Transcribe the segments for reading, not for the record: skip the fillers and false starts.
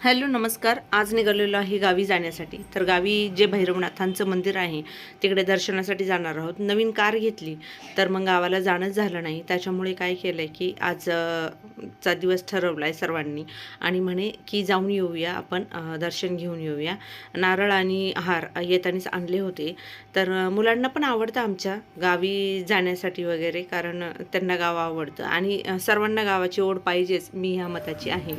Hello नमस्कार. आज निघालेलो आहे गावी जाण्यासाठी. तर गावी जे भैरवनाथांचं मंदिर आहे तिकडे दर्शनासाठी जाणार आहोत. नवीन कार घेतली तर मग गावाला जाणंच झालं नाही. त्याच्यामुळे काय केलं आहे की आज चा दिवस ठरवला आहे सर्वांनी आणि म्हणे की जाऊन येऊया आपण, दर्शन घेऊन येऊया. नारळ आणि हार येतानीच आणले होते. तर मुलांना पण आवडतं आमच्या गावी जाण्यासाठी वगैरे, कारण त्यांना गाव आवडतं आणि सर्वांना गावाची ओढ पाहिजेच, मी ह्या मताची आहे.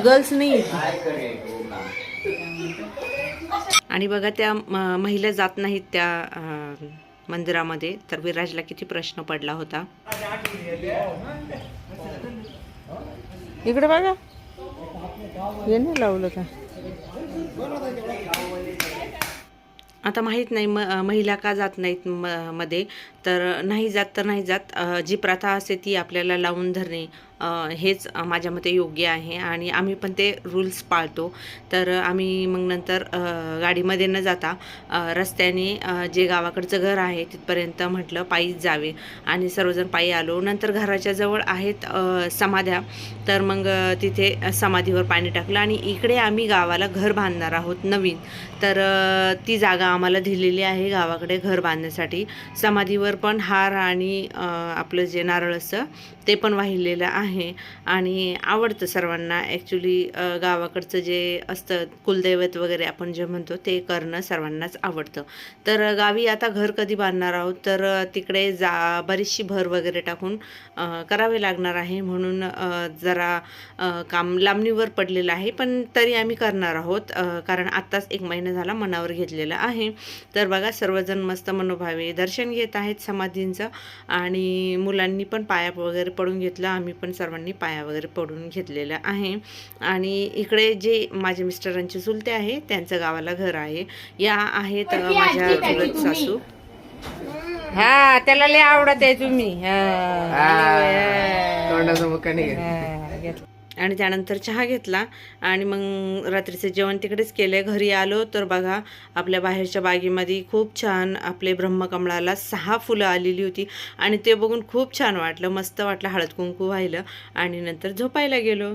गर्ल्स नाही आणि बघा त्या महिला जात नाहीत त्या मंदिरामध्ये. तर विराजला किती प्रश्न पडला होता. इकडे बघा, हे नाही लावलं का? आता माहीत नाही महिला का जात नाहीत मध्ये. तर नाही जात. जी प्रथा असते ती आपल्याला लावून धरणे हेच माझ्या मते योग्य आहे आणि आम्ही पण ते रूल्स पाळतो. तर आम्ही मग नंतर गाडीमध्ये न जाता रस्त्याने जे गावाकडचं घर आहे तिथपर्यंत म्हटलं पायीच जावे आणि सर्वजण पायी आलो. नंतर घराच्या जवळ आहेत समाध्या, तर मग तिथे समाधीवर पाणी टाकलं आणि इकडे आम्ही गावाला घर बांधणार आहोत नवीन. तर ती जागा आम्हाला दिलेली आहे गावाकडे घर बांधण्यासाठी. समाधीवर पण हार आणि आपलं जे नारळ असतं ते पण वाहिलेलं आहे आणि आवडतं सर्वांना. ॲक्च्युली गावाकडचं जे असतं कुलदैवत वगैरे आपण जे म्हणतो ते करणं सर्वांनाच आवडतं. तर गावी आता घर कधी बांधणार आहोत तर तिकडे बरीचशी भर वगैरे टाकून करावे लागणार आहे. म्हणून जरा काम लांबणीवर पडलेलं आहे, पण तरी आम्ही करणार आहोत कारण आत्ताच 1 महिना झाला मनावर घेतलेला आहे. तर बघा सर्वजण मस्त मनोभावे दर्शन घेत आहेत समाधींचं आणि मुलांनी पण पाया वगैरे पडून घेतलं. आम्ही पण सर्वांनी पाया वगैरे पडून घेतलेलं आहे. आणि इकडे जे माझे मिस्टरांचे चुलते आहे त्यांचं गावाला घर आहे. या आहेत माझ्या चुलत सासू. हा, त्याला लय आवडत आहे तुम्ही. आणि त्यानंतर चहा घेतला आणि मग रात्रीचं जेवण तिकडेच केलं. घरी आलो तर बघा आपल्या बाहेरच्या बागेमध्ये खूप छान आपले ब्रह्मकमळाला 6 फुलं आलेली होती आणि ते बघून खूप छान वाटलं, मस्त वाटलं. हळद कुंकू वाहिलं आणि नंतर झोपायला गेलो.